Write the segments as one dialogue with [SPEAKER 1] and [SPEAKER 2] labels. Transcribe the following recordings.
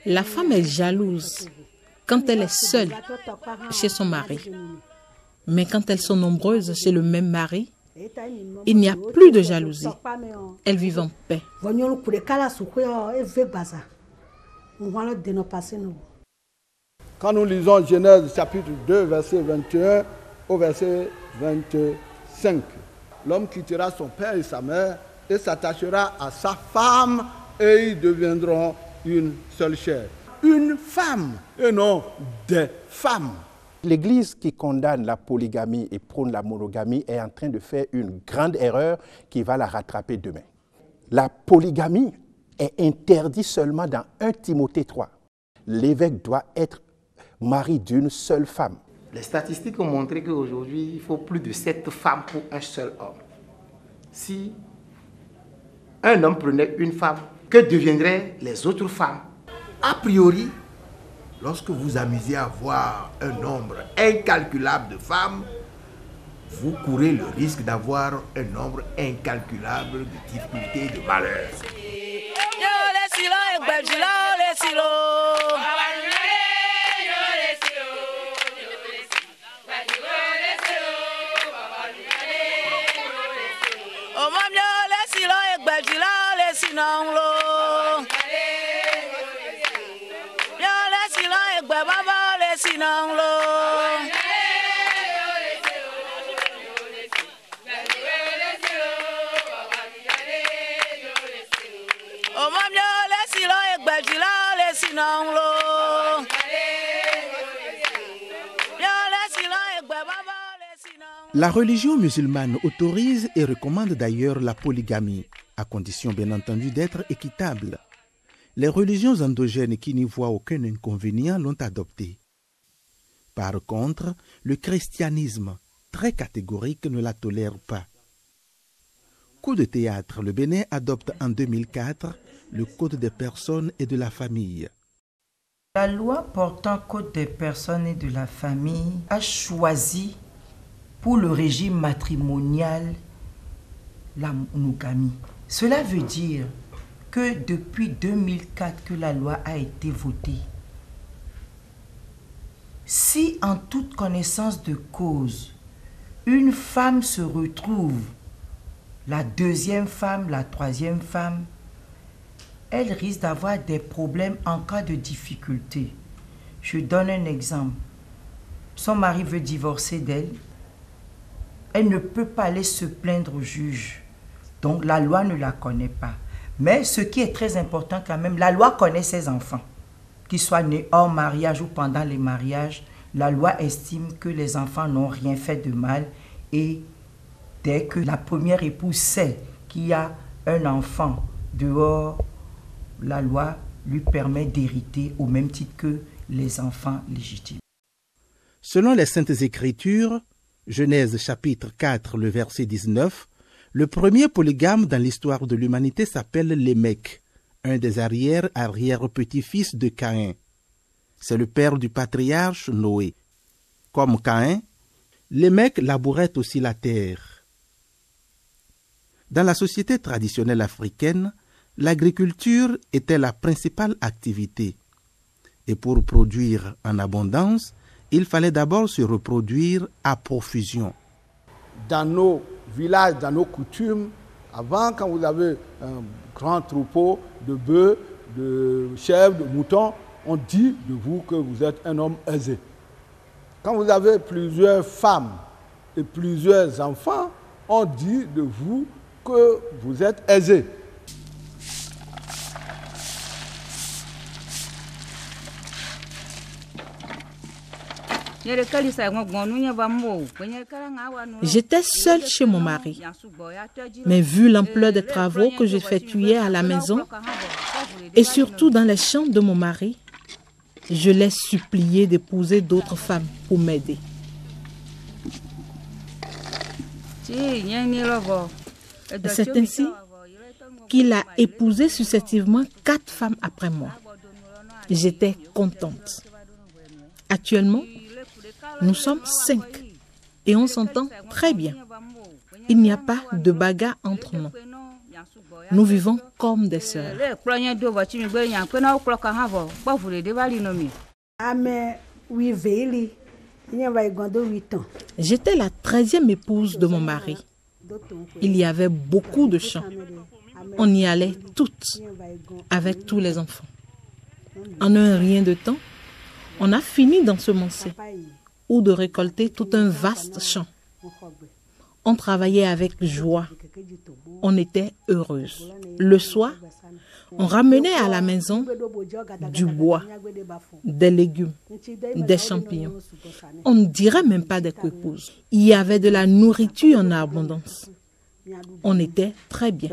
[SPEAKER 1] La femme est jalouse quand elle est seule chez son mari. Mais quand elles sont nombreuses chez le même mari, il n'y a plus de jalousie. Elles vivent en paix.
[SPEAKER 2] Quand nous lisons Genèse chapitre 2, verset 21 au verset 25, l'homme quittera son père et sa mère et s'attachera à sa femme et ils deviendront une seule chair. Une femme et non des femmes.
[SPEAKER 3] L'Église qui condamne la polygamie et prône la monogamie est en train de faire une grande erreur qui va la rattraper demain. La polygamie est interdite seulement dans 1 Timothée 3. L'évêque doit être mari d'une seule femme.
[SPEAKER 4] Les statistiques ont montré qu'aujourd'hui, il faut plus de 7 femmes pour un seul homme. Si un homme prenait une femme, que deviendraient les autres femmes?
[SPEAKER 5] A priori, lorsque vous amusez à voir un nombre incalculable de femmes, vous courez le risque d'avoir un nombre incalculable de difficultés et de malheurs.
[SPEAKER 6] La religion musulmane autorise et recommande d'ailleurs la polygamie, à condition bien entendu d'être équitable. Les religions endogènes qui n'y voient aucun inconvénient l'ont adoptée. Par contre, le christianisme, très catégorique, ne la tolère pas. Coup de théâtre, le Bénin adopte en 2004 le Code des personnes et de la famille.
[SPEAKER 7] La loi portant Code des personnes et de la famille a choisi pour le régime matrimonial la monogamie. Cela veut dire que depuis 2004 que la loi a été votée, si en toute connaissance de cause, une femme se retrouve, la deuxième femme, la troisième femme, elle risque d'avoir des problèmes en cas de difficulté. Je donne un exemple. Son mari veut divorcer d'elle. Elle ne peut pas aller se plaindre au juge. Donc la loi ne la connaît pas. Mais ce qui est très important quand même, la loi connaît ses enfants. Qu'ils soient nés hors mariage ou pendant les mariages, la loi estime que les enfants n'ont rien fait de mal. Et dès que la première épouse sait qu'il y a un enfant dehors, la loi lui permet d'hériter au même titre que les enfants légitimes.
[SPEAKER 6] Selon les Saintes Écritures, Genèse chapitre 4, le verset 19, le premier polygame dans l'histoire de l'humanité s'appelle Lémec, un des arrière-petits-fils de Caïn. C'est le père du patriarche Noé. Comme Caïn, Lémec labourait aussi la terre. Dans la société traditionnelle africaine, l'agriculture était la principale activité. Et pour produire en abondance, il fallait d'abord se reproduire à profusion.
[SPEAKER 2] Dans nos villages, dans nos coutumes, avant, quand vous avez un grand troupeau de bœufs, de chèvres, de moutons, on dit de vous que vous êtes un homme aisé. Quand vous avez plusieurs femmes et plusieurs enfants, on dit de vous que vous êtes aisé.
[SPEAKER 1] J'étais seule chez mon mari. Mais vu l'ampleur des travaux que j'effectuais à la maison et surtout dans les champs de mon mari, je l'ai supplié d'épouser d'autres femmes pour m'aider. C'est ainsi qu'il a épousé successivement 4 femmes après moi. J'étais contente. Actuellement, nous sommes 5 et on s'entend très bien. Il n'y a pas de bagarre entre nous. Nous vivons comme des sœurs. J'étais la 13e épouse de mon mari. Il y avait beaucoup de champs. On y allait toutes, avec tous les enfants. En un rien de temps, on a fini d'ensemencer ou de récolter tout un vaste champ. On travaillait avec joie. On était heureuses. Le soir, on ramenait à la maison du bois, des légumes, des champignons. On ne dirait même pas des coupouses. Il y avait de la nourriture en abondance. On était très bien.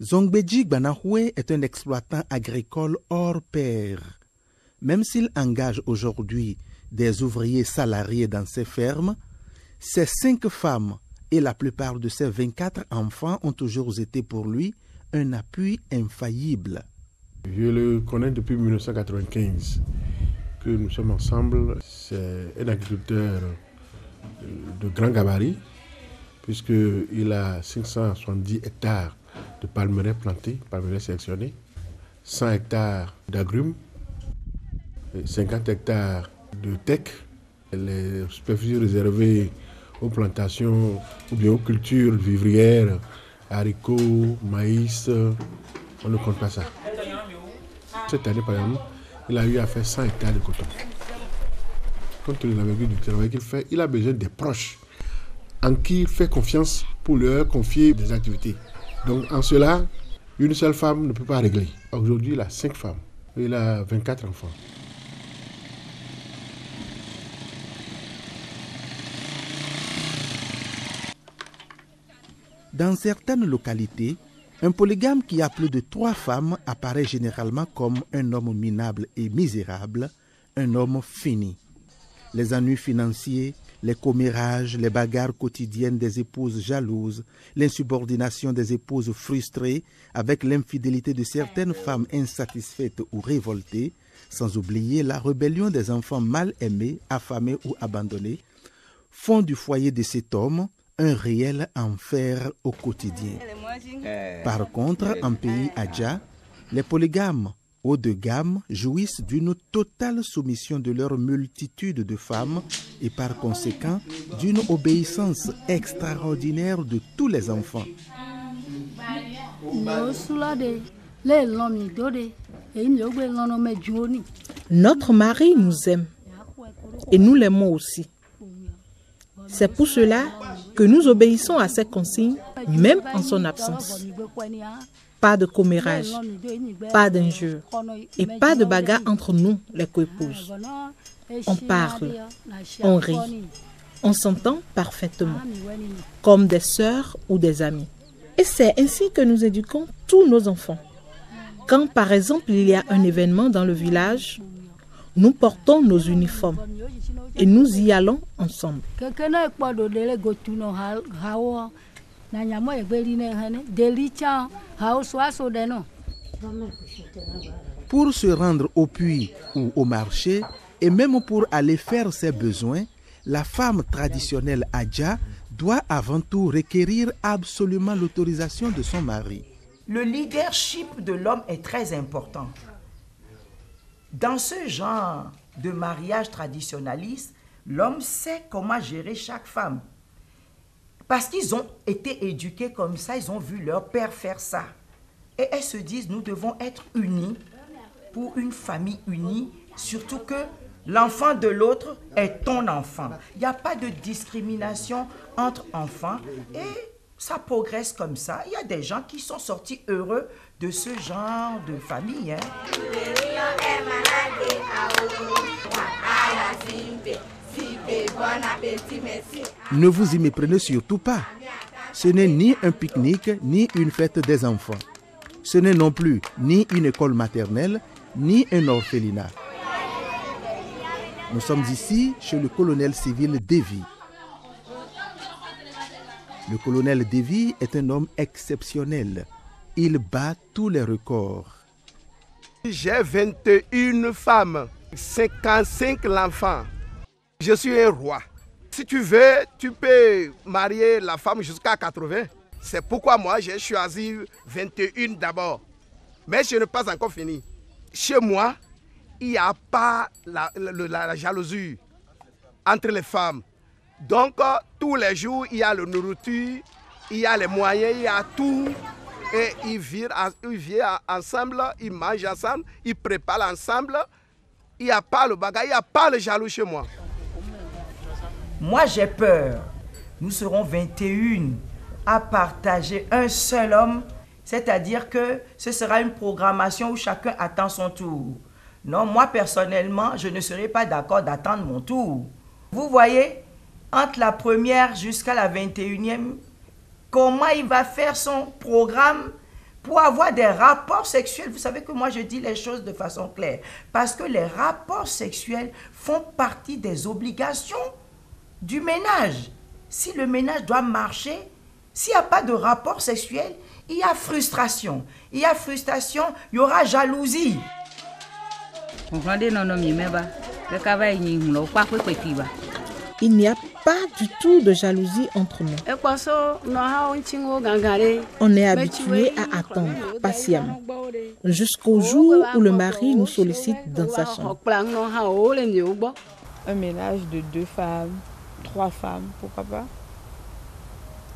[SPEAKER 6] Zongbeji Gbanahwe est un exploitant agricole hors pair. Même s'il engage aujourd'hui des ouvriers salariés dans ses fermes, ses 5 femmes et la plupart de ses 24 enfants ont toujours été pour lui un appui infaillible.
[SPEAKER 8] Je le connais depuis 1995, que nous sommes ensemble. C'est un agriculteur de grand gabarit, puisqu'il a 570 hectares de palmeraies plantées, palmeraies sélectionnées, 100 hectares d'agrumes, 50 hectares de teck, les superficies réservées aux plantations ou bien aux cultures vivrières, haricots, maïs, on ne compte pas ça. Cette année, par exemple, il a eu à faire 100 hectares de coton. Compte tenu de l'envergure du travail qu'il fait, il a besoin des proches en qui il fait confiance pour leur confier des activités. Donc en cela, une seule femme ne peut pas régler. Aujourd'hui, il a 5 femmes et il a 24 enfants.
[SPEAKER 6] Dans certaines localités, un polygame qui a plus de 3 femmes apparaît généralement comme un homme minable et misérable, un homme fini. Les ennuis financiers, les commérages, les bagarres quotidiennes des épouses jalouses, l'insubordination des épouses frustrées avec l'infidélité de certaines femmes insatisfaites ou révoltées, sans oublier la rébellion des enfants mal aimés, affamés ou abandonnés, font du foyer de cet homme un réel enfer au quotidien. Par contre, en pays Adja, les polygames haut de gamme jouissent d'une totale soumission de leur multitude de femmes et par conséquent d'une obéissance extraordinaire de tous les enfants.
[SPEAKER 1] Notre mari nous aime et nous l'aimons aussi. C'est pour cela que nous obéissons à ses consignes, même en son absence. Pas de commérage, pas d'injures et pas de bagarre entre nous, les coépouses. On parle, on rit, on s'entend parfaitement, comme des sœurs ou des amis. Et c'est ainsi que nous éduquons tous nos enfants. Quand par exemple il y a un événement dans le village, nous portons nos uniformes et nous y allons ensemble.
[SPEAKER 6] Pour se rendre au puits ou au marché et même pour aller faire ses besoins, la femme traditionnelle Adja doit avant tout requérir absolument l'autorisation de son mari.
[SPEAKER 7] Le leadership de l'homme est très important. Dans ce genre de mariage traditionnaliste, l'homme sait comment gérer chaque femme. Parce qu'ils ont été éduqués comme ça, ils ont vu leur père faire ça. Et elles se disent, nous devons être unis pour une famille unie, surtout que l'enfant de l'autre est ton enfant. Il n'y a pas de discrimination entre enfants et ça progresse comme ça. Il y a des gens qui sont sortis heureux de ce genre de famille.
[SPEAKER 6] Ne vous y méprenez surtout pas. Ce n'est ni un pique-nique, ni une fête des enfants. Ce n'est non plus ni une école maternelle, ni un orphelinat. Nous sommes ici chez le colonel civil Davy. Le colonel Davy est un homme exceptionnel. Il bat tous les records.
[SPEAKER 5] J'ai 21 femmes, 55 enfants. Je suis un roi. Si tu veux, tu peux marier la femme jusqu'à 80. C'est pourquoi moi, j'ai choisi 21 d'abord. Mais je n'ai pas encore fini. Chez moi, il n'y a pas la jalousie entre les femmes. Donc, tous les jours, il y a la nourriture, il y a les moyens, il y a tout. Et ils vivent ensemble, ils mangent ensemble, ils préparent ensemble. Il n'y a pas le bagage, il n'y a pas le jaloux chez moi.
[SPEAKER 7] Moi, j'ai peur. Nous serons 21 à partager un seul homme. C'est-à-dire que ce sera une programmation où chacun attend son tour. Non, moi, personnellement, je ne serai pas d'accord d'attendre mon tour. Vous voyez, entre la première jusqu'à la 21e, comment il va faire son programme pour avoir des rapports sexuels. Vous savez que moi, je dis les choses de façon claire. Parce que les rapports sexuels font partie des obligations du ménage. Si le ménage doit marcher, s'il n'y a pas de rapport sexuel, il y a frustration. Il y a frustration, il y aura jalousie.
[SPEAKER 1] Il n'y a pas du tout de jalousie entre nous. On est habitué à attendre patiemment jusqu'au jour où le mari nous sollicite dans sa chambre.
[SPEAKER 9] Un ménage de 2 femmes, 3 femmes, pourquoi pas.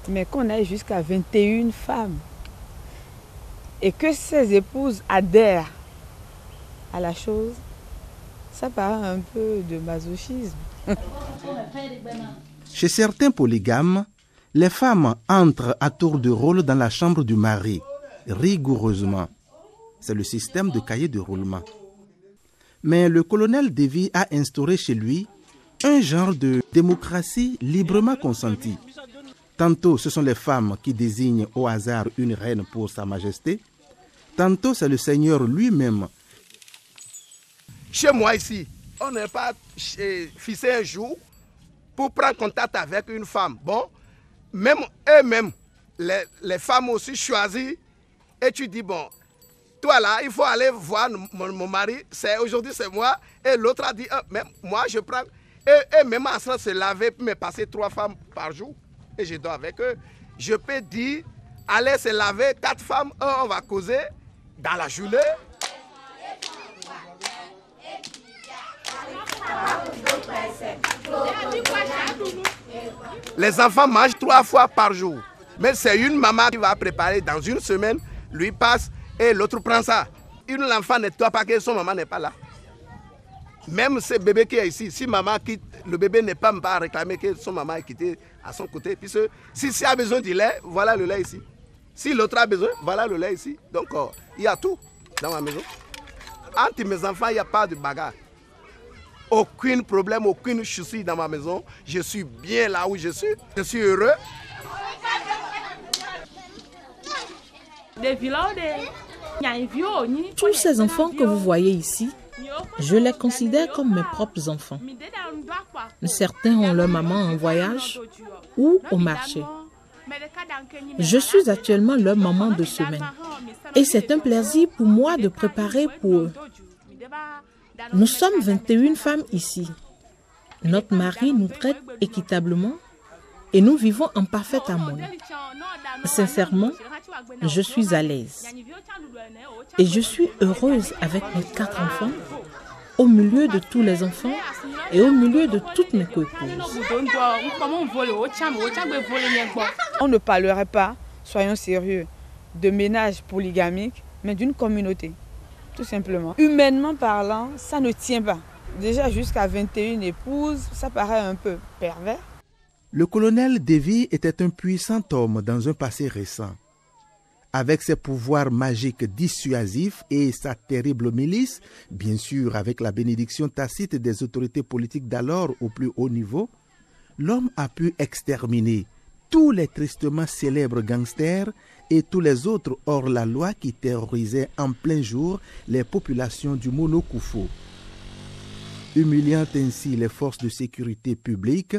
[SPEAKER 9] Mais qu'on aille jusqu'à 21 femmes et que ces épouses adhèrent à la chose, ça paraît un peu de masochisme.
[SPEAKER 6] Chez certains polygames, les femmes entrent à tour de rôle dans la chambre du mari, rigoureusement. C'est le système de cahier de roulement. Mais le colonel Davy a instauré chez lui un genre de démocratie librement consentie. Tantôt, ce sont les femmes qui désignent au hasard une reine pour Sa Majesté. Tantôt, c'est le Seigneur lui-même.
[SPEAKER 5] Chez moi ici, on n'est pas fixé un jour pour prendre contact avec une femme. Bon, même eux-mêmes, les femmes aussi choisissent. Et tu dis, bon, toi là, il faut aller voir mon mari. Aujourd'hui, c'est moi. Et l'autre a dit, même moi, je prends. Et même en train de se laver, pour me passer 3 femmes par jour. Et je dors avec eux. Je peux dire, allez se laver, 4 femmes, on va causer dans la journée. Les enfants mangent 3 fois par jour. Mais c'est une maman qui va préparer dans une semaine, lui passe et l'autre prend ça. L'enfant ne doit pas que son maman n'est pas là. Même ce bébé qui est ici, si maman quitte, le bébé n'est pas réclamer que son maman est quittée à son côté. Puisque si a besoin du lait, voilà le lait ici. Si l'autre a besoin, voilà le lait ici. Donc il y a tout dans ma maison. Entre mes enfants, il n'y a pas de bagarre. Aucun problème, aucune souci dans ma maison. Je suis bien là où je suis heureux.
[SPEAKER 1] Tous ces enfants que vous voyez ici, je les considère comme mes propres enfants. Certains ont leur maman en voyage ou au marché. Je suis actuellement leur maman de semaine. Et c'est un plaisir pour moi de préparer pour eux. Nous sommes 21 femmes ici. Notre mari nous traite équitablement et nous vivons en parfaite harmonie. Sincèrement, je suis à l'aise. Et je suis heureuse avec mes 4 enfants, au milieu de tous les enfants et au milieu de toutes mes co-épouses.
[SPEAKER 9] On ne parlerait pas, soyons sérieux, de ménage polygamique, mais d'une communauté. Tout simplement. Humainement parlant, ça ne tient pas. Déjà jusqu'à 21 épouses, ça paraît un peu pervers.
[SPEAKER 6] Le colonel Davy était un puissant homme dans un passé récent. Avec ses pouvoirs magiques dissuasifs et sa terrible milice, bien sûr avec la bénédiction tacite des autorités politiques d'alors au plus haut niveau, l'homme a pu exterminer tous les tristement célèbres gangsters et tous les autres hors-la-loi qui terrorisaient en plein jour les populations du Mono-Koufou. humiliant ainsi les forces de sécurité publique,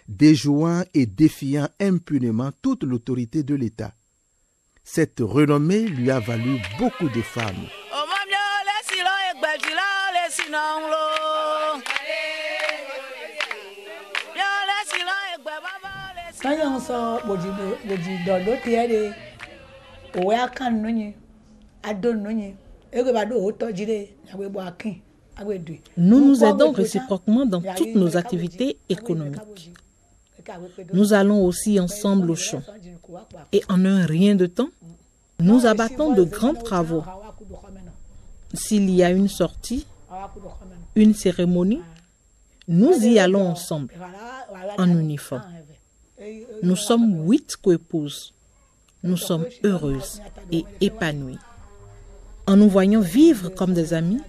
[SPEAKER 6] déjouant et défiant impunément toute l'autorité de l'État. Cette renommée lui a valu beaucoup de femmes.
[SPEAKER 1] Nous nous aidons réciproquement dans toutes nos activités économiques. Nous allons aussi ensemble au champ. Et en un rien de temps, nous abattons de grands travaux. S'il y a une sortie, une cérémonie, nous y allons ensemble, en uniforme. Nous sommes 8 coépouses. Nous sommes heureuses et épanouies. En nous voyant vivre comme des amis,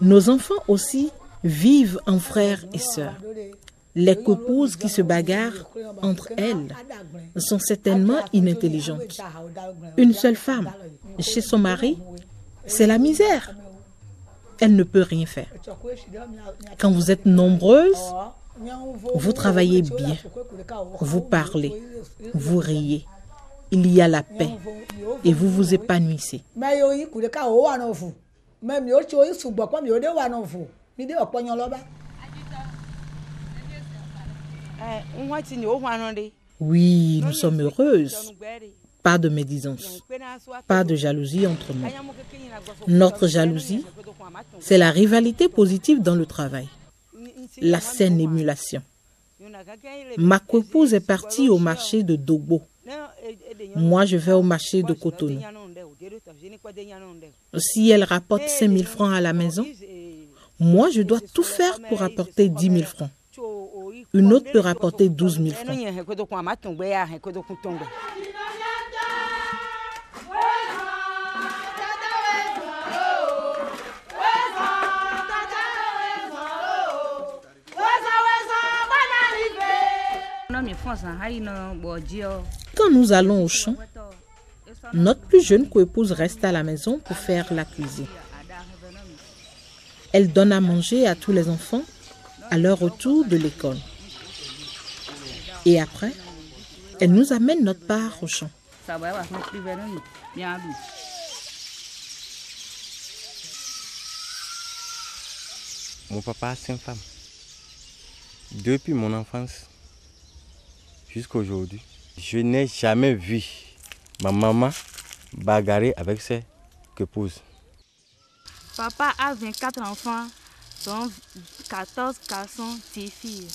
[SPEAKER 1] nos enfants aussi vivent en frères et sœurs. Les coépouses qui se bagarrent entre elles sont certainement inintelligentes. Une seule femme chez son mari, c'est la misère. Elle ne peut rien faire. Quand vous êtes nombreuses, vous travaillez bien, vous parlez, vous riez. Il y a la paix et vous vous épanouissez. Oui, nous sommes heureuses. Pas de médisance, pas de jalousie entre nous. Notre jalousie, c'est la rivalité positive dans le travail, la saine émulation. Ma coépouse est partie au marché de Dogbo. Moi, je vais au marché de Cotonou. Si elle rapporte 5 000 francs à la maison, moi, je dois tout faire pour apporter 10 000 francs. Une autre peut rapporter 12 000 francs. Quand nous allons au champ, notre plus jeune coépouse reste à la maison pour faire la cuisine. Elle donne à manger à tous les enfants à leur retour de l'école. Et après, elle nous amène notre part au champ.
[SPEAKER 10] Mon papa a 5 femmes. Depuis mon enfance jusqu'à aujourd'hui, je n'ai jamais vu ma maman bagarrer avec ses épouses.
[SPEAKER 11] Papa a 24 enfants, dont 14 garçons, 10 filles.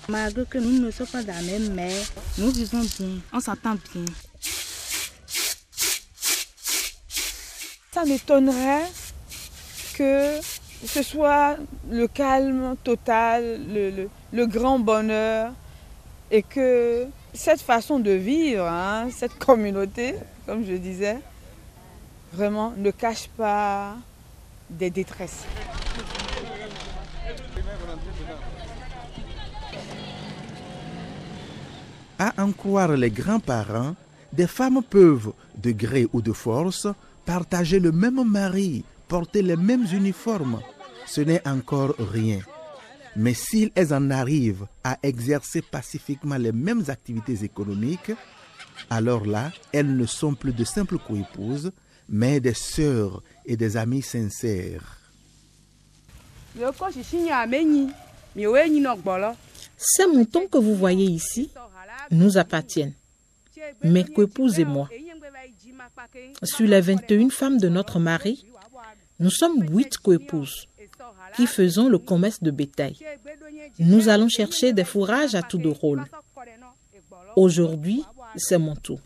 [SPEAKER 11] Malgré que nous ne sommes pas de la même mère, nous vivons bien, on s'entend bien.
[SPEAKER 9] Ça m'étonnerait que ce soit le calme total, le grand bonheur, et que cette façon de vivre, cette communauté, comme je disais, vraiment ne cache pas des détresses.
[SPEAKER 6] À en croire les grands-parents, des femmes peuvent, de gré ou de force, partager le même mari, porter les mêmes uniformes. Ce n'est encore rien. Mais si elles en arrivent à exercer pacifiquement les mêmes activités économiques, alors là, elles ne sont plus de simples coépouses, mais des sœurs et des amies sincères.
[SPEAKER 1] Ces moutons que vous voyez ici nous appartiennent, mes coépouses et moi. Sur les 21 femmes de notre mari, nous sommes 8 coépouses qui faisons le commerce de bétail. Nous allons chercher des fourrages à tour de rôle. Aujourd'hui, c'est mon tour.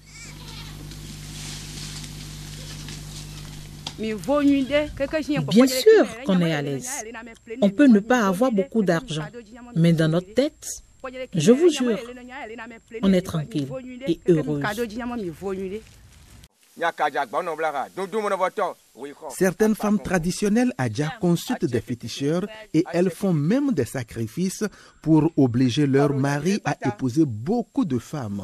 [SPEAKER 1] Bien sûr qu'on est à l'aise. On peut ne pas avoir beaucoup d'argent, mais dans notre tête, je vous jure, on est tranquille et heureuse.
[SPEAKER 6] Certaines femmes traditionnelles Adja consultent des féticheurs et elles font même des sacrifices pour obliger leur mari à épouser beaucoup de femmes.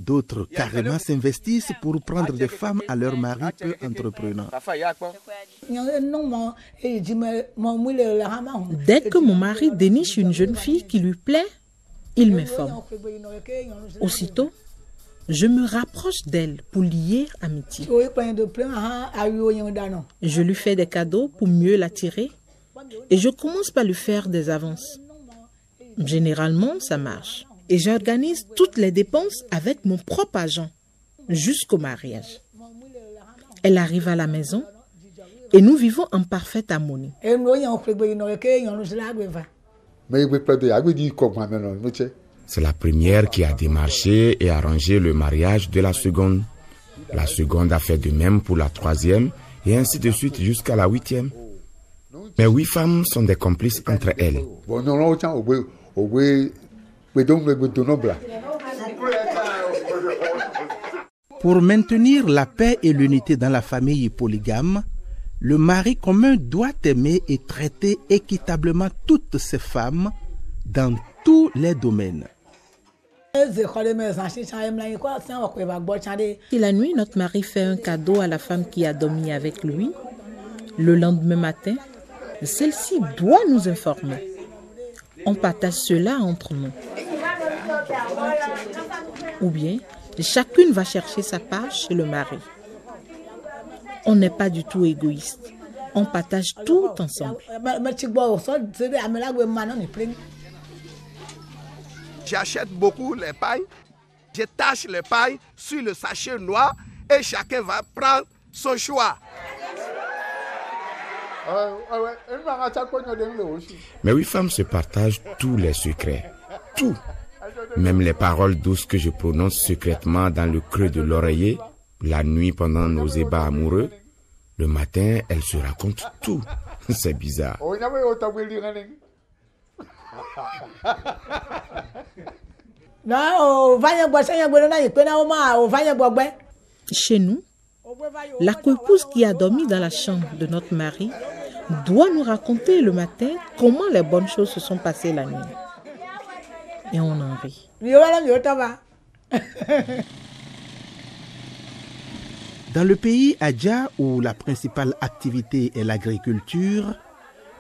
[SPEAKER 6] D'autres carrément s'investissent pour prendre des femmes à leur mari peu entreprenant.
[SPEAKER 1] Dès que mon mari déniche une jeune fille qui lui plaît, il m'informe. Aussitôt, je me rapproche d'elle pour lier amitié. Je lui fais des cadeaux pour mieux l'attirer et je commence par lui faire des avances. Généralement, ça marche. Et j'organise toutes les dépenses avec mon propre argent jusqu'au mariage. Elle arrive à la maison et nous vivons en parfaite harmonie.
[SPEAKER 12] C'est la première qui a démarché et arrangé le mariage de la seconde. La seconde a fait de même pour la troisième et ainsi de suite jusqu'à la 8e. Mais 8 femmes sont des complices entre elles.
[SPEAKER 6] Pour maintenir la paix et l'unité dans la famille polygame, le mari commun doit aimer et traiter équitablement toutes ses femmes dans tous les domaines.
[SPEAKER 1] Si la nuit, notre mari fait un cadeau à la femme qui a dormi avec lui, le lendemain matin, celle-ci doit nous informer. On partage cela entre nous. Ou bien, chacune va chercher sa part chez le mari. On n'est pas du tout égoïste. On partage tout ensemble.
[SPEAKER 5] J'achète beaucoup les pailles, je tâche les pailles sur le sachet noir et chacun va prendre son choix.
[SPEAKER 12] Mais 8 femmes se partagent tous les secrets. Tout. Même les paroles douces que je prononce secrètement dans le creux de l'oreiller, la nuit pendant nos ébats amoureux, le matin, elles se racontent tout. C'est bizarre.
[SPEAKER 1] Chez nous, la coépouse qui a dormi dans la chambre de notre mari doit nous raconter le matin comment les bonnes choses se sont passées la nuit. Et on en rit.
[SPEAKER 6] Dans le pays Adja, où la principale activité est l'agriculture,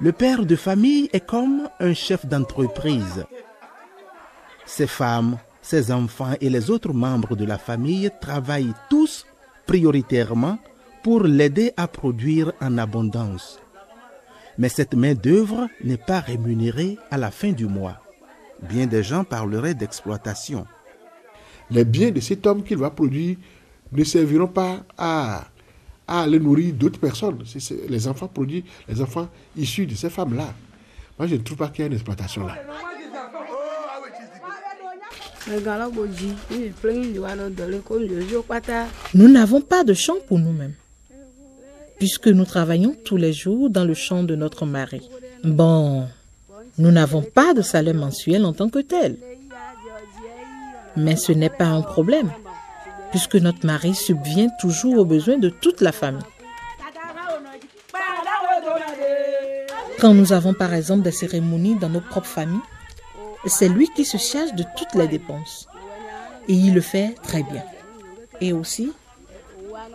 [SPEAKER 6] le père de famille est comme un chef d'entreprise. Ses femmes, ses enfants et les autres membres de la famille travaillent tous prioritairement pour l'aider à produire en abondance. Mais cette main-d'œuvre n'est pas rémunérée à la fin du mois. Bien des gens parleraient d'exploitation.
[SPEAKER 8] Les biens de cet homme qu'il va produire ne serviront pas à aller nourrir d'autres personnes. Les enfants produits, les enfants issus de ces femmes-là. Moi, je ne trouve pas qu'il y ait une exploitation là.
[SPEAKER 1] Nous n'avons pas de champ pour nous-mêmes, puisque nous travaillons tous les jours dans le champ de notre mari. Bon, nous n'avons pas de salaire mensuel en tant que tel. Mais ce n'est pas un problème, puisque notre mari subvient toujours aux besoins de toute la famille. Quand nous avons par exemple des cérémonies dans nos propres familles, c'est lui qui se charge de toutes les dépenses. Et il le fait très bien. Et aussi,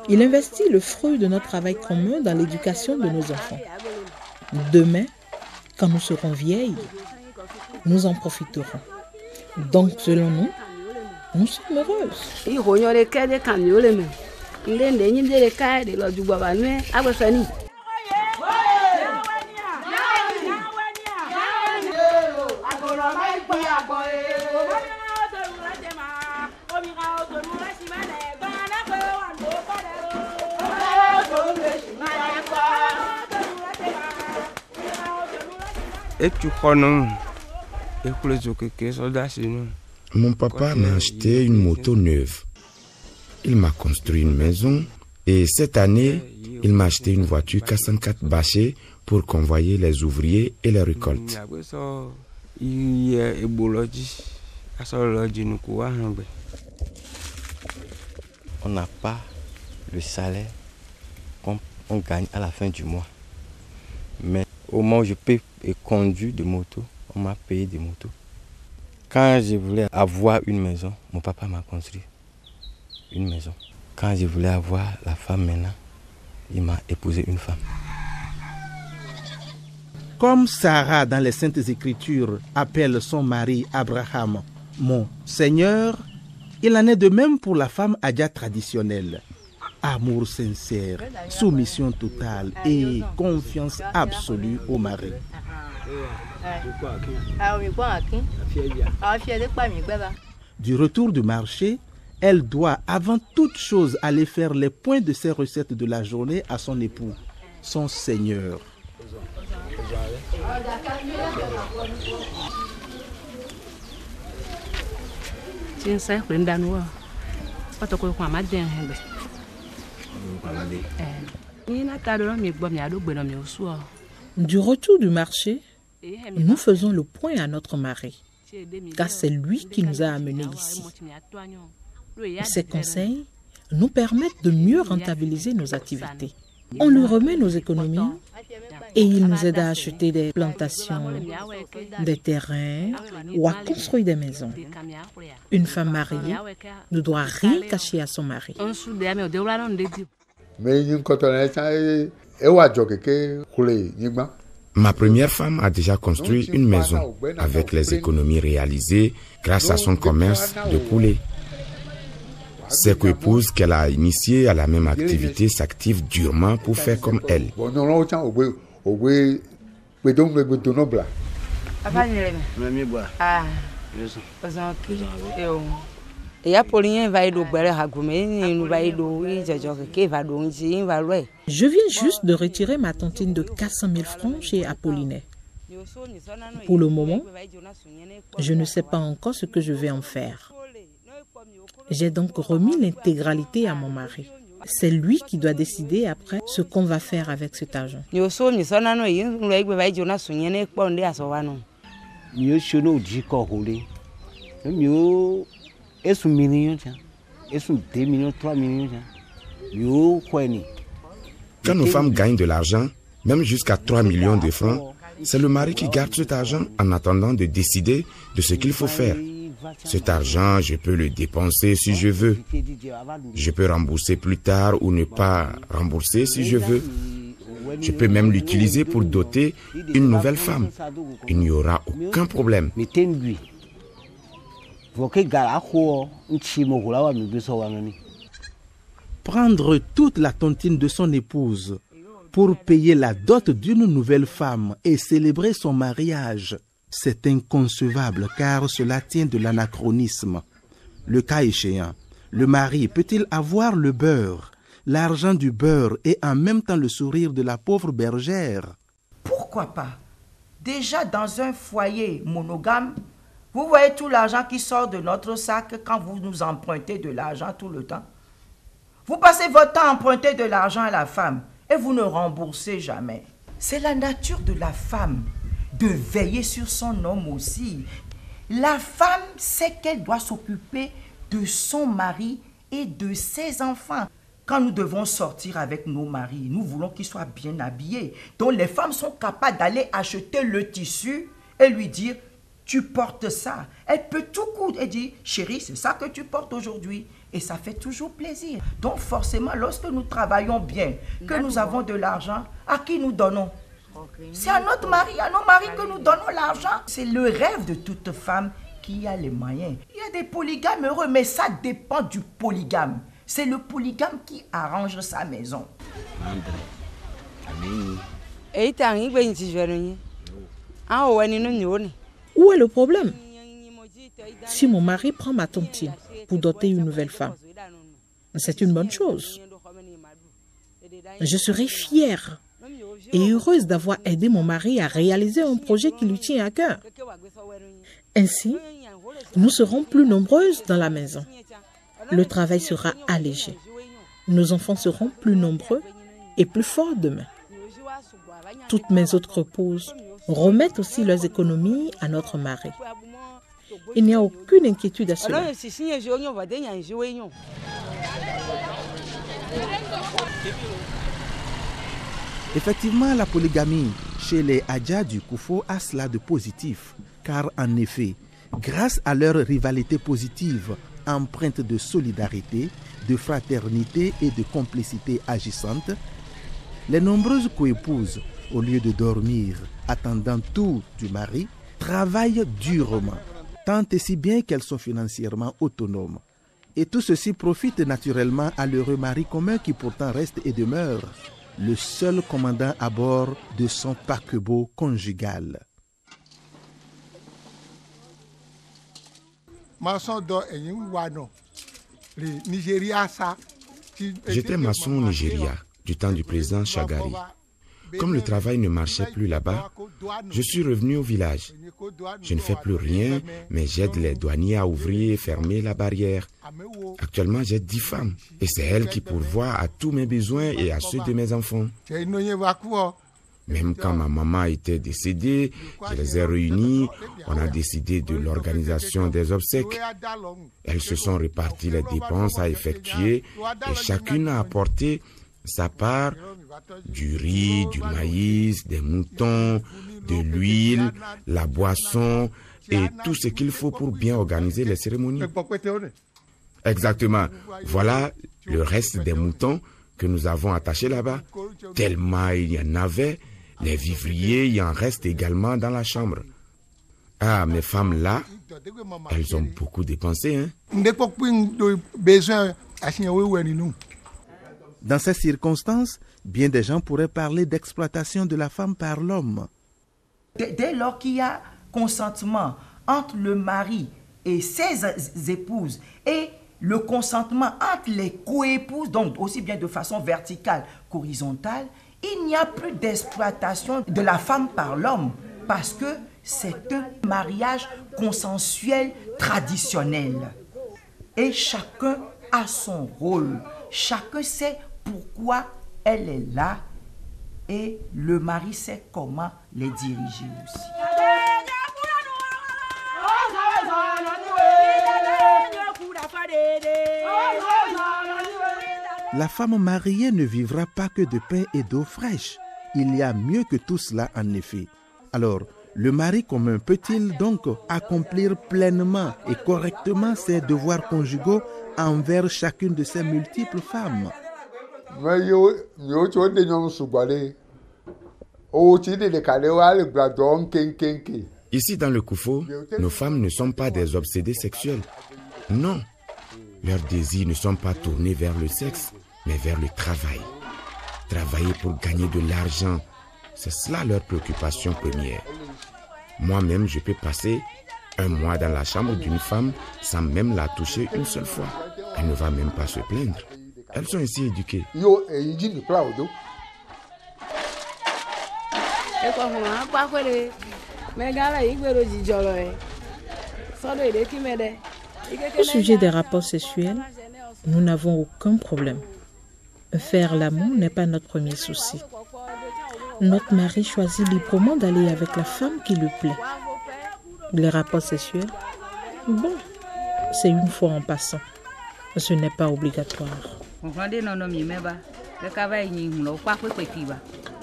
[SPEAKER 1] il investit le fruit de notre travail commun dans l'éducation de nos enfants. Demain, quand nous serons vieilles, nous en profiterons. Donc, selon nous, nous sommes heureuses.
[SPEAKER 12] Mon papa m'a acheté une moto neuve. Il m'a construit une maison et cette année, il m'a acheté une voiture K104 bâchée pour convoyer les ouvriers et les récoltes.
[SPEAKER 10] On n'a pas le salaire qu'on gagne à la fin du mois. Mais au moment où je peux conduire des motos, on m'a payé des motos. Quand je voulais avoir une maison, mon papa m'a construit. une maison. Quand je voulais avoir la femme maintenant, il m'a épousé une femme.
[SPEAKER 6] Comme Sarah dans les Saintes Écritures appelle son mari Abraham « mon Seigneur », il en est de même pour la femme adja traditionnelle. Amour sincère, soumission totale et confiance absolue au mari. Du retour du marché, elle doit avant toute chose aller faire les points de ses recettes de la journée à son époux, son Seigneur.
[SPEAKER 1] Du retour du marché, nous faisons le point à notre mari, car c'est lui qui nous a amenés ici. Ses conseils nous permettent de mieux rentabiliser nos activités. On lui remet nos économies et il nous aide à acheter des plantations, des terrains ou à construire des maisons. Une femme mariée ne doit rien cacher à son mari.
[SPEAKER 12] Ma première femme a déjà construit une maison avec les économies réalisées grâce à son commerce de poulets. Ses coépouses qu'elle a initiées à la même activité s'activent durement pour faire comme elle.
[SPEAKER 1] Je viens juste de retirer ma tontine de 400 000 francs chez Apollinaire. Pour le moment, je ne sais pas encore ce que je vais en faire. J'ai donc remis l'intégralité à mon mari. C'est lui qui doit décider après ce qu'on va faire avec cet argent.
[SPEAKER 12] Quand nos femmes gagnent de l'argent, même jusqu'à 3 millions de francs, c'est le mari qui garde cet argent en attendant de décider de ce qu'il faut faire. Cet argent, je peux le dépenser si je veux. Je peux rembourser plus tard ou ne pas rembourser si je veux. Je peux même l'utiliser pour doter une nouvelle femme. Il n'y aura aucun problème.
[SPEAKER 6] Prendre toute la tontine de son épouse pour payer la dot d'une nouvelle femme et célébrer son mariage, c'est inconcevable car cela tient de l'anachronisme. Le cas échéant, le mari peut-il avoir le beurre, l'argent du beurre et en même temps le sourire de la pauvre bergère?
[SPEAKER 7] Pourquoi pas? Déjà dans un foyer monogame, vous voyez tout l'argent qui sort de notre sac quand vous nous empruntez de l'argent tout le temps. Vous passez votre temps à emprunter de l'argent à la femme et vous ne remboursez jamais. C'est la nature de la femme de veiller sur son homme aussi. La femme sait qu'elle doit s'occuper de son mari et de ses enfants. Quand nous devons sortir avec nos maris, nous voulons qu'ils soient bien habillés. Donc les femmes sont capables d'aller acheter le tissu et lui dire « tu portes ça ». Elle peut tout coudre et dire « chérie, c'est ça que tu portes aujourd'hui ». Et ça fait toujours plaisir. Donc forcément, lorsque nous travaillons bien, que nous avons de l'argent, à qui nous donnons? C'est à notre mari, à nos maris que nous donnons l'argent. C'est le rêve de toute femme qui a les moyens. Il y a des polygames heureux, mais ça dépend du polygame. C'est le polygame qui arrange sa maison.
[SPEAKER 1] Où est le problème? Si mon mari prend ma tontine pour doter une nouvelle femme, c'est une bonne chose. Je serai fière et heureuse d'avoir aidé mon mari à réaliser un projet qui lui tient à cœur. Ainsi, nous serons plus nombreuses dans la maison. Le travail sera allégé. Nos enfants seront plus nombreux et plus forts demain. Toutes mes autres épouses remettent aussi leurs économies à notre mari. Il n'y a aucune inquiétude à cela.
[SPEAKER 6] Effectivement, la polygamie chez les Adja du Koufo a cela de positif, car en effet, grâce à leur rivalité positive, empreinte de solidarité, de fraternité et de complicité agissante, les nombreuses coépouses, au lieu de dormir, attendant tout du mari, travaillent durement, tant et si bien qu'elles sont financièrement autonomes. Et tout ceci profite naturellement à l'heureux mari commun qui pourtant reste et demeure le seul commandant à bord de son paquebot conjugal.
[SPEAKER 12] J'étais maçon au Nigeria, du temps du président Shagari. Comme le travail ne marchait plus là-bas, je suis revenu au village. Je ne fais plus rien, mais j'aide les douaniers à ouvrir et fermer la barrière. Actuellement, j'ai 10 femmes et c'est elles qui pourvoient à tous mes besoins et à ceux de mes enfants. Même quand ma maman était décédée, je les ai réunies, on a décidé de l'organisation des obsèques. Elles se sont réparties les dépenses à effectuer et chacune a apporté sa part, du riz, du maïs, des moutons, de l'huile, la boisson et tout ce qu'il faut pour bien organiser les cérémonies. Exactement. Voilà le reste des moutons que nous avons attachés là-bas. Tellement il y en avait, les vivriers, il y en reste également dans la chambre. Ah, mes femmes là, elles ont beaucoup dépensé, hein?
[SPEAKER 6] Dans ces circonstances, bien des gens pourraient parler d'exploitation de la femme par l'homme.
[SPEAKER 7] Dès lors qu'il y a consentement entre le mari et ses épouses et le consentement entre les coépouses, donc aussi bien de façon verticale qu'horizontale, il n'y a plus d'exploitation de la femme par l'homme parce que c'est un mariage consensuel traditionnel. Et chacun a son rôle, chacun sait pourquoi elle est là et le mari sait comment les diriger aussi.
[SPEAKER 6] La femme mariée ne vivra pas que de pain et d'eau fraîche. Il y a mieux que tout cela en effet. Alors, le mari commun peut-il donc accomplir pleinement et correctement ses devoirs conjugaux envers chacune de ses multiples femmes?
[SPEAKER 12] Ici dans le Koufo, nos femmes ne sont pas des obsédées sexuelles. Non, leurs désirs ne sont pas tournés vers le sexe, mais vers le travail. Travailler pour gagner de l'argent, c'est cela leur préoccupation première. Moi-même, je peux passer un mois dans la chambre d'une femme sans même la toucher une seule fois. Elle ne va même pas se plaindre. Elles sont ainsi éduquées.
[SPEAKER 1] Au sujet des rapports sexuels, nous n'avons aucun problème. Faire l'amour n'est pas notre premier souci. Notre mari choisit librement d'aller avec la femme qui lui plaît. Les rapports sexuels, bon, c'est une fois en passant. Ce n'est pas obligatoire.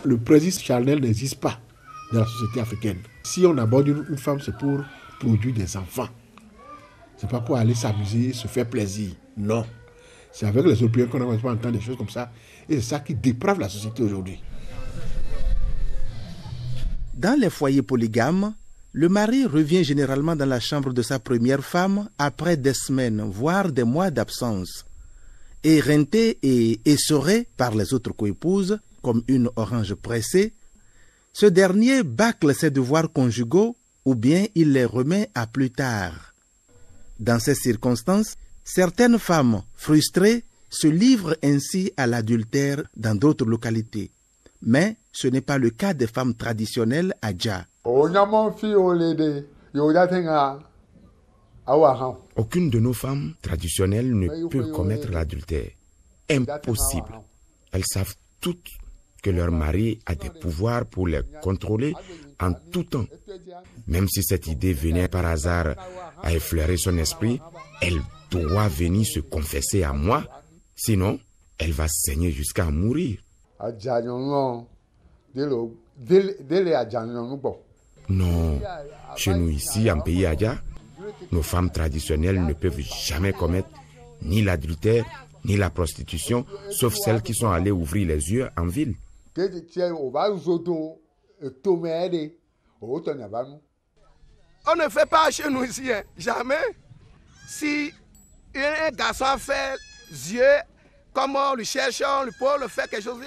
[SPEAKER 8] Le plaisir charnel n'existe pas dans la société africaine. Si on aborde une femme, c'est pour produire des enfants. C'est pas pour aller s'amuser, se faire plaisir. Non. C'est avec les Européens qu'on a entendre des choses comme ça. Et c'est ça qui déprave la société aujourd'hui.
[SPEAKER 6] Dans les foyers polygames, le mari revient généralement dans la chambre de sa première femme après des semaines, voire des mois d'absence. Éreinté et essoré par les autres coépouses, comme une orange pressée, ce dernier bâcle ses devoirs conjugaux ou bien il les remet à plus tard. Dans ces circonstances, certaines femmes frustrées se livrent ainsi à l'adultère dans d'autres localités. Mais ce n'est pas le cas des femmes traditionnelles à Dja.
[SPEAKER 12] Aucune de nos femmes traditionnelles ne peut commettre l'adultère. Impossible. Elles savent toutes que leur mari a des pouvoirs pour les contrôler en tout temps. Même si cette idée venait par hasard à effleurer son esprit, elle doit venir se confesser à moi, sinon elle va saigner jusqu'à mourir. Non, chez nous ici, en pays Adja, nos femmes traditionnelles ne peuvent jamais commettre ni l'adultère, ni la prostitution, sauf celles qui sont allées ouvrir les yeux en ville.
[SPEAKER 4] On ne fait pas chez nous ici, hein, jamais. Si un garçon fait yeux, comme on le cherche, on le fait quelque chose,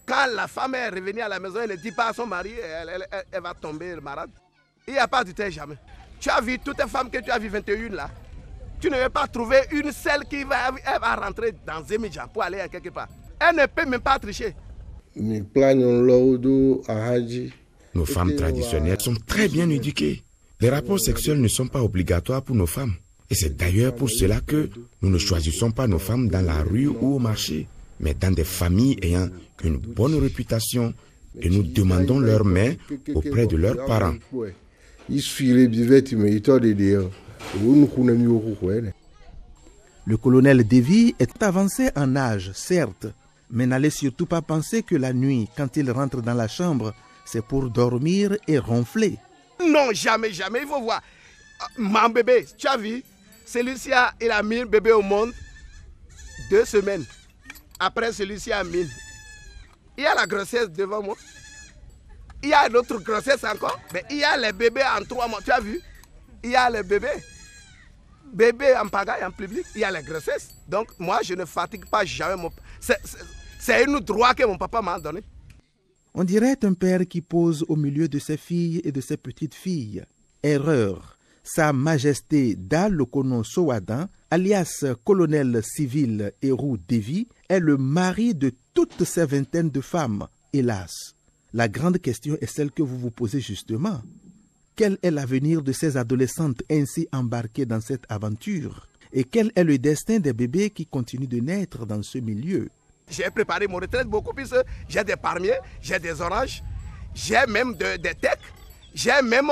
[SPEAKER 4] quand la femme est revenue à la maison, elle ne dit pas à son mari, elle va tomber malade. Il n'y a pas du temps, jamais. Tu as vu toutes les femmes que tu as vues, 21 là. Tu ne veux pas trouver une seule qui va rentrer dans Zemidjan pour aller quelque part. Elle ne peut même pas tricher.
[SPEAKER 12] Nos femmes traditionnelles sont très bien éduquées. Les rapports sexuels ne sont pas obligatoires pour nos femmes. Et c'est d'ailleurs pour cela que nous ne choisissons pas nos femmes dans la rue ou au marché, mais dans des familles ayant une bonne réputation, et nous demandons leur main auprès de leurs parents.
[SPEAKER 6] Le colonel Davy est avancé en âge, certes, mais n'allez surtout pas penser que la nuit, quand il rentre dans la chambre, c'est pour dormir et ronfler.
[SPEAKER 4] Non, jamais, jamais, il faut voir. Mon bébé, tu as vu, celui-ci il a mis le bébé au monde 2 semaines. Après, celui-ci a mis. Il y a la grossesse devant moi. Il y a l'autre grossesse encore. Mais il y a les bébés en 3 mois. Tu as vu? Il y a les bébés. Bébés en pagaille, en public. Il y a les grossesses. Donc, moi, je ne fatigue pas jamais mon... C'est un droit que mon papa m'a donné.
[SPEAKER 6] On dirait un père qui pose au milieu de ses filles et de ses petites filles. Erreur. Sa Majesté Dalokono Sowadan, alias colonel civil Héroux Davy, est le mari de toutes ces vingtaines de femmes, hélas. La grande question est celle que vous vous posez justement. Quel est l'avenir de ces adolescentes ainsi embarquées dans cette aventure? Et quel est le destin des bébés qui continuent de naître dans ce milieu?
[SPEAKER 4] J'ai préparé mon retraite beaucoup plus. J'ai des palmiers, j'ai des oranges, j'ai même des tecs, j'ai même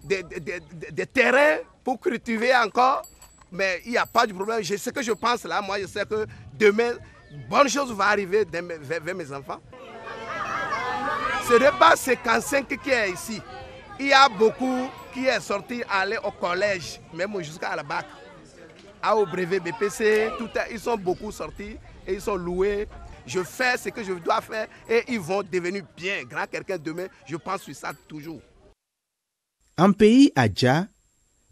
[SPEAKER 4] des terrains pour cultiver encore. Mais il n'y a pas de problème. Je sais que je pense là, moi je sais que demain, bonne chose va arriver vers mes enfants. Ce n'est pas 55 qui est ici. Il y a beaucoup qui est sorti aller au collège, même jusqu'à la bac. Au brevet BPC, ils sont beaucoup sortis et ils sont loués. Je fais ce que je dois faire et ils vont devenir bien grand quelqu'un demain. Je pense sur ça toujours.
[SPEAKER 6] En pays Adja,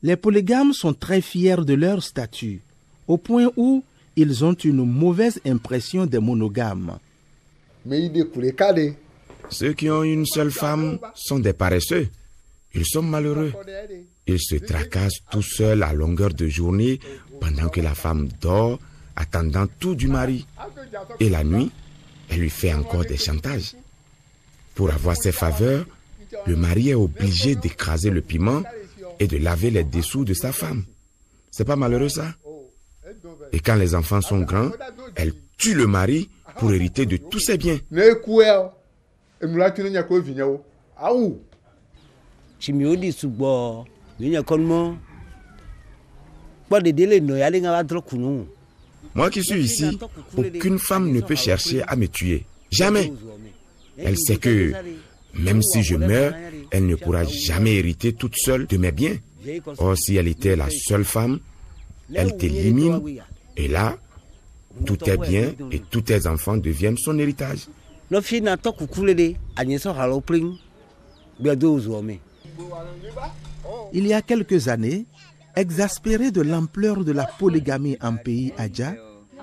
[SPEAKER 6] les polygames sont très fiers de leur statut, au point où ils ont une mauvaise impression des monogames.
[SPEAKER 12] Ceux qui ont une seule femme sont des paresseux. Ils sont malheureux. Ils se tracassent tout seuls à longueur de journée pendant que la femme dort, attendant tout du mari. Et la nuit, elle lui fait encore des chantages. Pour avoir ses faveurs, le mari est obligé d'écraser le piment et de laver les dessous de sa femme. C'est pas malheureux ça? Et quand les enfants sont grands, elle tue le mari pour hériter de tous ses biens. Moi qui suis ici, aucune femme ne peut chercher à me tuer. Jamais. Elle sait que même si je meurs, elle ne pourra jamais hériter toute seule de mes biens. Or, si elle était la seule femme, elle t'élimine et là, tous tes biens et tous tes enfants deviennent son héritage.
[SPEAKER 6] Il y a quelques années, exaspérées de l'ampleur de la polygamie en pays Adja,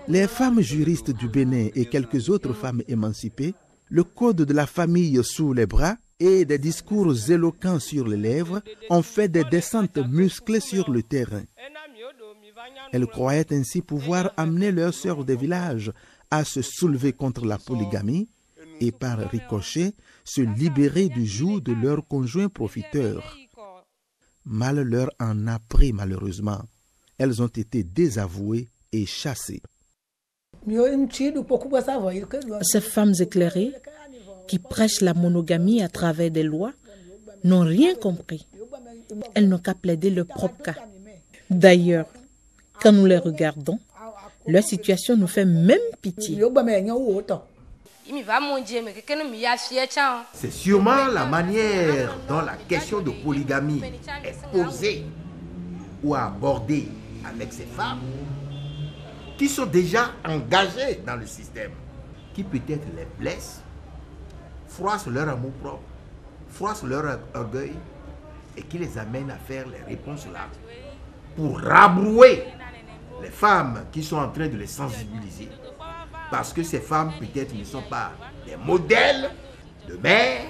[SPEAKER 6] les femmes juristes du Bénin et quelques autres femmes émancipées, le code de la famille sous les bras et des discours éloquents sur les lèvres, ont fait des descentes musclées sur le terrain. Elles croyaient ainsi pouvoir amener leurs sœurs des villages à se soulever contre la polygamie et par ricochet se libérer du joug de leurs conjoints profiteurs. Mal leur en a pris malheureusement. Elles ont été désavouées et chassées.
[SPEAKER 1] Ces femmes éclairées qui prêchent la monogamie à travers des lois n'ont rien compris. Elles n'ont qu'à plaider leur propre cas. D'ailleurs, quand nous les regardons, leur situation nous fait même pitié.
[SPEAKER 5] C'est sûrement la manière dont la question de polygamie est posée ou abordée avec ces femmes qui sont déjà engagés dans le système, qui peut-être les blessent, froissent leur amour-propre, froissent leur orgueil et qui les amènent à faire les réponses là pour rabrouer les femmes qui sont en train de les sensibiliser. Parce que ces femmes peut-être ne sont pas des modèles de mères,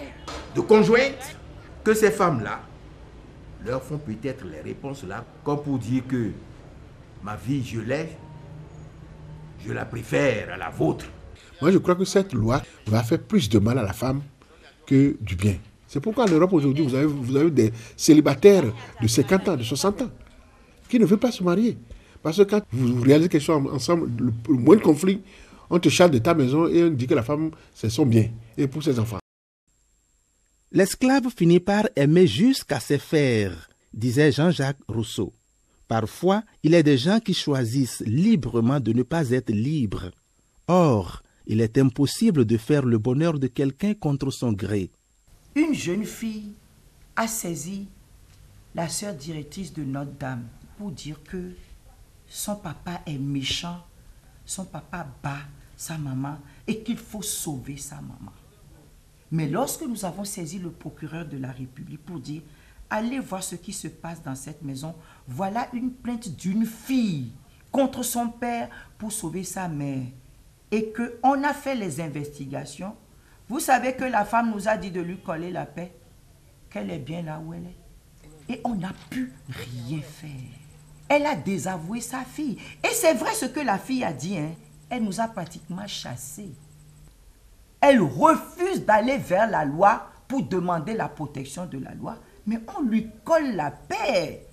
[SPEAKER 5] de conjointes, que ces femmes-là leur font peut-être les réponses là, comme pour dire que ma vie, je la préfère à la vôtre.
[SPEAKER 8] Moi, je crois que cette loi va faire plus de mal à la femme que du bien. C'est pourquoi en Europe aujourd'hui, vous avez des célibataires de 50 ans, de 60 ans, qui ne veulent pas se marier. Parce que quand vous réalisez quelque chose ensemble, le moindre conflit, on te charge de ta maison et on dit que la femme, c'est son bien, et pour ses enfants.
[SPEAKER 6] L'esclave finit par aimer jusqu'à se faire, disait Jean-Jacques Rousseau. Parfois, il y a des gens qui choisissent librement de ne pas être libres. Or, il est impossible de faire le bonheur de quelqu'un contre son gré.
[SPEAKER 7] Une jeune fille a saisi la sœur directrice de Notre-Dame pour dire que son papa est méchant, son papa bat sa maman et qu'il faut sauver sa maman. Mais lorsque nous avons saisi le procureur de la République pour dire « Allez voir ce qui se passe dans cette maison, voilà une plainte d'une fille contre son père pour sauver sa mère. » Et qu'on a fait les investigations, vous savez que la femme nous a dit de lui coller la paix, qu'elle est bien là où elle est. Et on n'a pu rien faire. Elle a désavoué sa fille. Et c'est vrai ce que la fille a dit, hein. Elle nous a pratiquement chassés. Elle refuse d'aller vers la loi pour demander la protection de la loi, mais on lui colle la paix.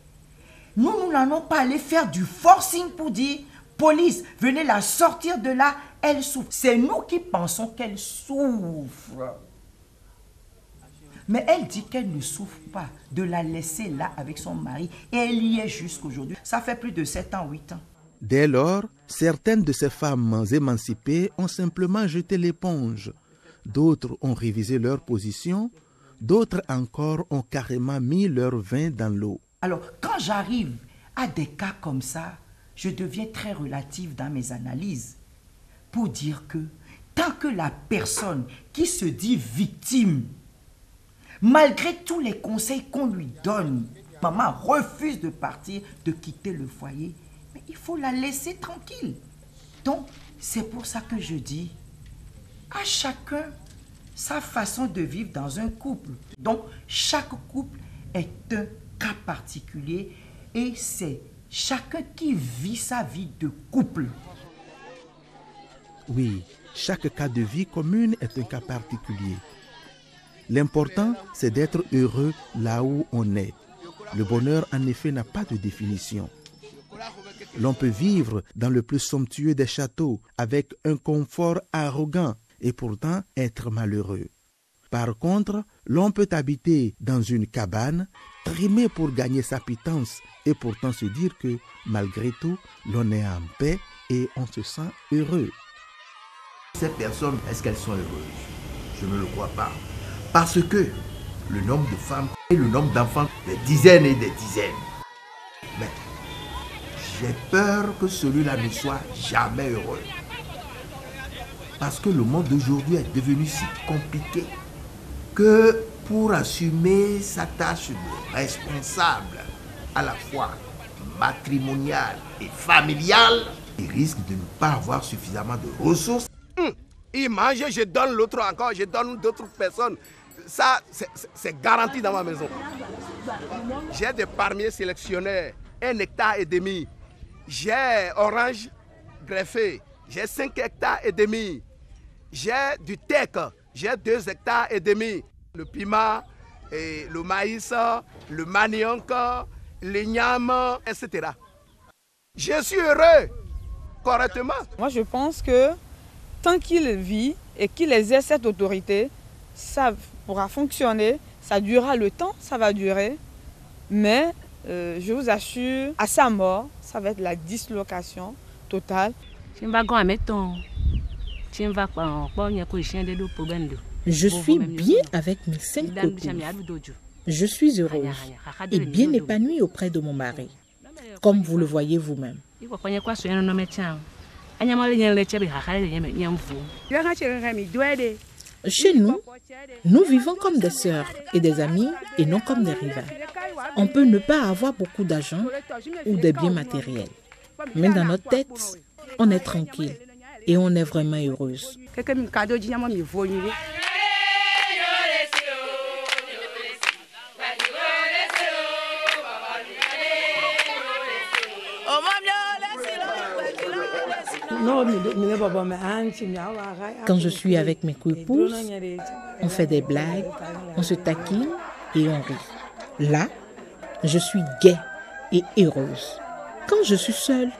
[SPEAKER 7] Nous n'allons pas aller faire du forcing pour dire « Police, venez la sortir de là, elle souffre ». C'est nous qui pensons qu'elle souffre. Mais elle dit qu'elle ne souffre pas de la laisser là avec son mari et elle y est jusqu'aujourd'hui. Ça fait plus de 7 ans, 8 ans.
[SPEAKER 6] Dès lors, certaines de ces femmes émancipées ont simplement jeté l'éponge. D'autres ont révisé leur position, d'autres encore ont carrément mis leur vin dans l'eau.
[SPEAKER 7] Alors, quand j'arrive à des cas comme ça, je deviens très relative dans mes analyses pour dire que tant que la personne qui se dit victime, malgré tous les conseils qu'on lui donne, maman refuse de partir, de quitter le foyer, mais il faut la laisser tranquille. Donc, c'est pour ça que je dis, à chacun sa façon de vivre dans un couple. Donc, chaque couple est un cas particulier et c'est chacun qui vit sa vie de couple.
[SPEAKER 6] Oui, chaque cas de vie commune est un cas particulier. L'important, c'est d'être heureux là où on est. Le bonheur, en effet, n'a pas de définition. L'on peut vivre dans le plus somptueux des châteaux, avec un confort arrogant, et pourtant être malheureux. Par contre, l'on peut habiter dans une cabane, trimer pour gagner sa pitance, et pourtant se dire que, malgré tout, l'on est en paix et on se sent heureux.
[SPEAKER 5] Ces personnes, est-ce qu'elles sont heureuses? Je ne le crois pas. Parce que le nombre de femmes et le nombre d'enfants, des dizaines et des dizaines. Mais j'ai peur que celui-là ne soit jamais heureux. Parce que le monde d'aujourd'hui est devenu si compliqué que pour assumer sa tâche de responsable, à la fois matrimoniale et familiale, il risque de ne pas avoir suffisamment de ressources.
[SPEAKER 4] Il mange, je donne l'autre encore, je donne d'autres personnes. Ça, c'est garanti dans ma maison. J'ai des palmiers sélectionnés, 1,5 hectare. J'ai orange greffé, j'ai 5,5 hectares. J'ai du teck, j'ai 2,5 hectares. Le piment, et le maïs, le manioc, le nyam, etc. Je suis heureux, correctement.
[SPEAKER 9] Moi, je pense que tant qu'il vit et qu'il exerce cette autorité, ça pourra fonctionner, ça durera le temps, ça va durer. Mais je vous assure, à sa mort, ça va être la dislocation totale.
[SPEAKER 1] Je suis bien avec mes 5 copines. Je suis heureuse et bien épanouie auprès de mon mari, comme vous le voyez vous-même. Chez nous, nous vivons comme des sœurs et des amis et non comme des rivales. On peut ne pas avoir beaucoup d'argent ou des biens matériels. Mais dans notre tête, on est tranquille et on est vraiment heureuse. Quand je suis avec mes coépouses, on fait des blagues, on se taquine et on rit. Là, je suis gaie et heureuse. Quand je suis seule,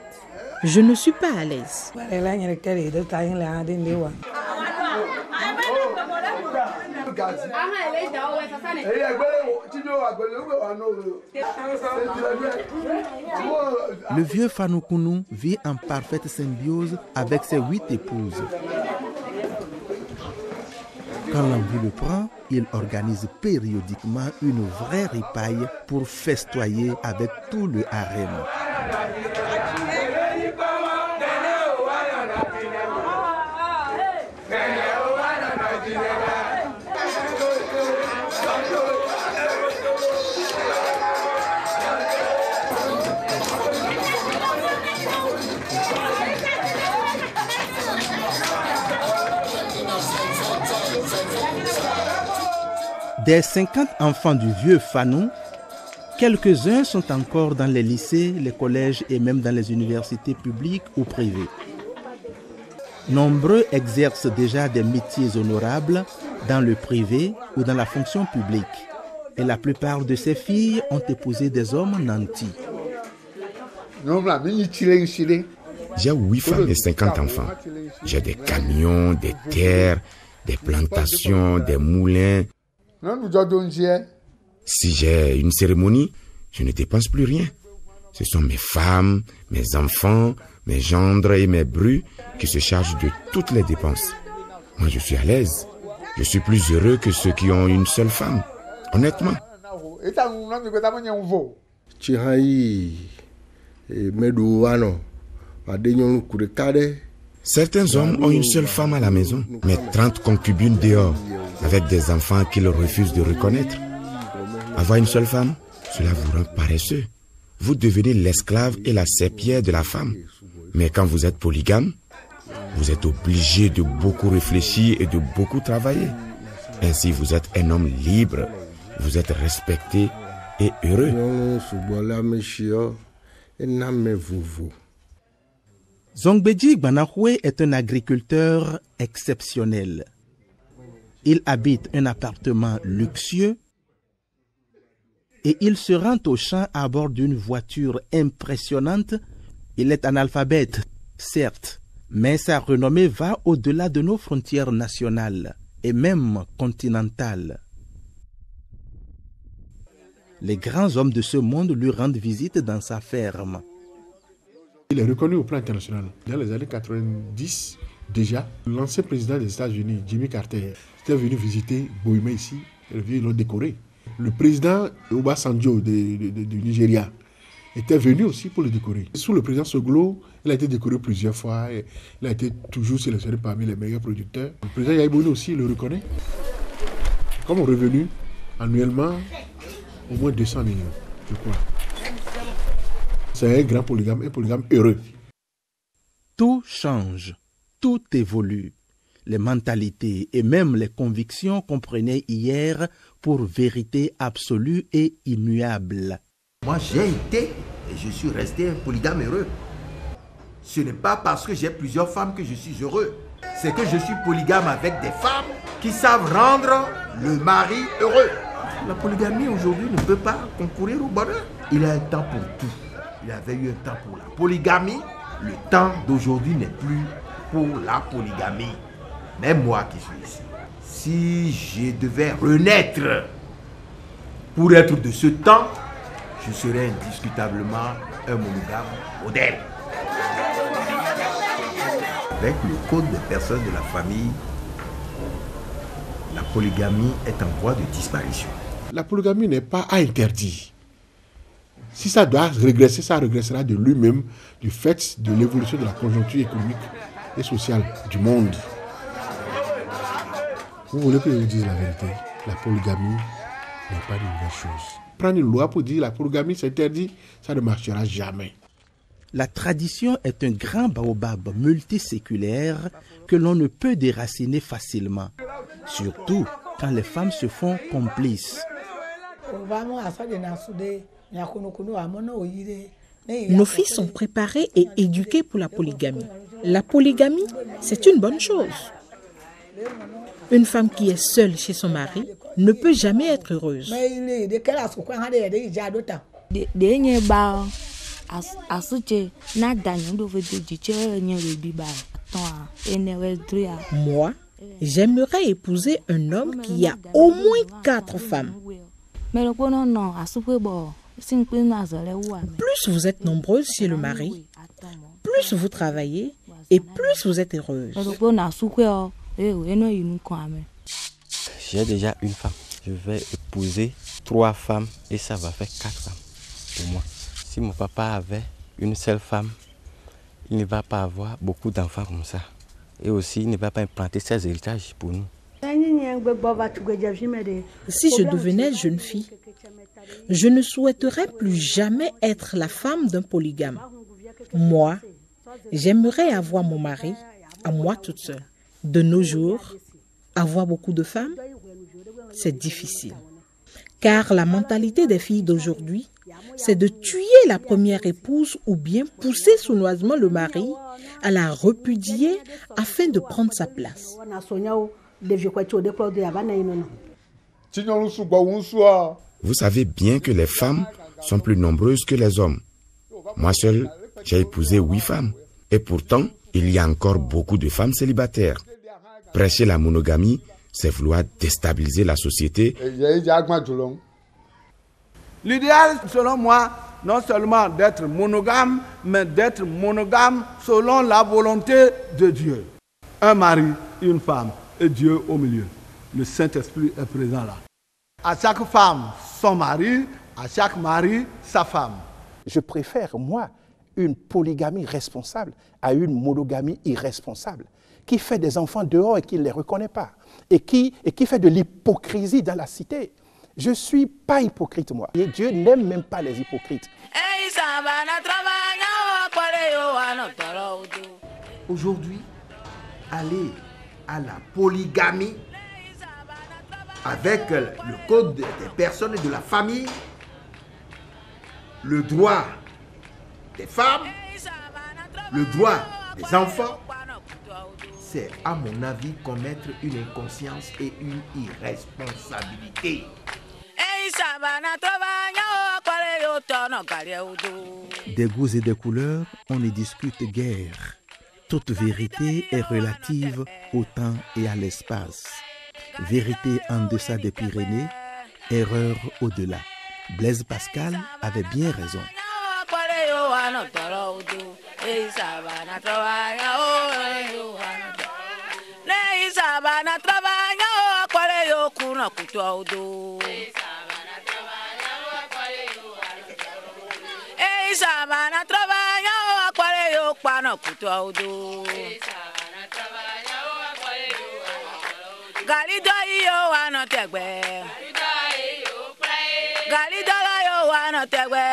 [SPEAKER 1] je ne suis pas à l'aise.
[SPEAKER 6] Le vieux Fanoukounou vit en parfaite symbiose avec ses 8 épouses. Quand l'envie le prend, il organise périodiquement une vraie ripaille pour festoyer avec tout le harem. Des 50 enfants du vieux Fanou, quelques-uns sont encore dans les lycées, les collèges et même dans les universités publiques ou privées. Nombreux exercent déjà des métiers honorables dans le privé ou dans la fonction publique. Et la plupart de ces filles ont épousé des hommes nantis.
[SPEAKER 12] J'ai 8 femmes et 50 enfants. J'ai des camions, des terres, des plantations, des moulins. Si j'ai une cérémonie, je ne dépense plus rien. Ce sont mes femmes, mes enfants, mes gendres et mes brus qui se chargent de toutes les dépenses. Moi, je suis à l'aise. Je suis plus heureux que ceux qui ont une seule femme. Honnêtement. Certains hommes ont une seule femme à la maison, mais 30 concubines dehors, avec des enfants qu'ils refusent de reconnaître. Avoir une seule femme, cela vous rend paresseux. Vous devenez l'esclave et la serpillière de la femme. Mais quand vous êtes polygame, vous êtes obligé de beaucoup réfléchir et de beaucoup travailler. Ainsi, vous êtes un homme libre, vous êtes respecté et heureux.
[SPEAKER 6] Zongbeji Banahwe est un agriculteur exceptionnel. Il habite un appartement luxueux et il se rend au champ à bord d'une voiture impressionnante. Il est analphabète, certes, mais sa renommée va au-delà de nos frontières nationales et même continentales. Les grands hommes de ce monde lui rendent visite dans sa ferme.
[SPEAKER 8] Il est reconnu au plan international. Dans les années 90, déjà, l'ancien président des États-Unis, Jimmy Carter, était venu visiter Bohemia ici. Ils l'ont décoré. Le président Obasanjo du Nigeria était venu aussi pour le décorer. Sous le président Soglo, il a été décoré plusieurs fois. Et il a été toujours sélectionné parmi les meilleurs producteurs. Le président Yahibouni aussi le reconnaît. Comme revenu annuellement, au moins 200 millions, je crois. C'est un grand polygame, un polygame heureux.
[SPEAKER 6] Tout change, tout évolue. Les mentalités et même les convictions qu'on prenait hier pour vérité absolue et immuable.
[SPEAKER 5] Moi, j'ai été et je suis resté un polygame heureux. Ce n'est pas parce que j'ai plusieurs femmes que je suis heureux. C'est que je suis polygame avec des femmes qui savent rendre le mari heureux. La polygamie aujourd'hui ne peut pas concourir au bonheur. Il y a un temps pour tout. Il y avait eu un temps pour la polygamie. Le temps d'aujourd'hui n'est plus pour la polygamie. Même moi qui suis ici, si je devais renaître pour être de ce temps, je serais indiscutablement un monogame modèle. Avec le code des personnes de la famille, la polygamie est en voie de disparition.
[SPEAKER 8] La polygamie n'est pas interdite. Si ça doit régresser, ça régressera de lui-même du fait de l'évolution de la conjoncture économique et sociale du monde. Vous voulez que je vous dise la vérité? La polygamie n'est pas une bonne chose. Prendre une loi pour dire la polygamie c'est interdit, ça ne marchera jamais.
[SPEAKER 6] La tradition est un grand baobab multiséculaire que l'on ne peut déraciner facilement, surtout quand les femmes se font complices.
[SPEAKER 1] Nos filles sont préparées et éduquées pour la polygamie. La polygamie, c'est une bonne chose. Une femme qui est seule chez son mari ne peut jamais être heureuse. Moi, j'aimerais épouser un homme qui a au moins 4 femmes. Plus vous êtes nombreuses chez le mari, plus vous travaillez et plus vous êtes heureuse.
[SPEAKER 10] J'ai déjà une femme. Je vais épouser 3 femmes et ça va faire 4 femmes pour moi. Si mon papa avait une seule femme, il ne va pas avoir beaucoup d'enfants comme ça. Et aussi, il ne va pas implanter ses héritages pour nous.
[SPEAKER 1] Si je devenais jeune fille, je ne souhaiterais plus jamais être la femme d'un polygame. Moi, j'aimerais avoir mon mari à moi toute seule. De nos jours, avoir beaucoup de femmes, c'est difficile. Car la mentalité des filles d'aujourd'hui, c'est de tuer la première épouse ou bien pousser sournoisement le mari à la repudier afin de prendre sa place.
[SPEAKER 12] Vous savez bien que les femmes sont plus nombreuses que les hommes. Moi seul, j'ai épousé 8 femmes. Et pourtant, il y a encore beaucoup de femmes célibataires. Prêcher la monogamie, c'est vouloir déstabiliser la société.
[SPEAKER 2] L'idéal, selon moi, non seulement d'être monogame, mais d'être monogame selon la volonté de Dieu. Un mari, une femme et Dieu au milieu. Le Saint-Esprit est présent là. À chaque femme, son mari, à chaque mari, sa femme.
[SPEAKER 3] Je préfère, moi, une polygamie responsable à une monogamie irresponsable, qui fait des enfants dehors et qui ne les reconnaît pas, et qui fait de l'hypocrisie dans la cité. Je ne suis pas hypocrite, moi. Et Dieu n'aime même pas les hypocrites.
[SPEAKER 5] Aujourd'hui, aller à la polygamie avec le code des personnes et de la famille, le droit des femmes, le droit des enfants, c'est à mon avis commettre une inconscience et une irresponsabilité.
[SPEAKER 6] Des goûts et des couleurs, on ne discute guère. Toute vérité est relative au temps et à l'espace. Vérité en deçà des Pyrénées, erreur au-delà. Blaise Pascal avait bien raison.
[SPEAKER 13] Galido yo ano tegbe. Galido yo ano tegbe.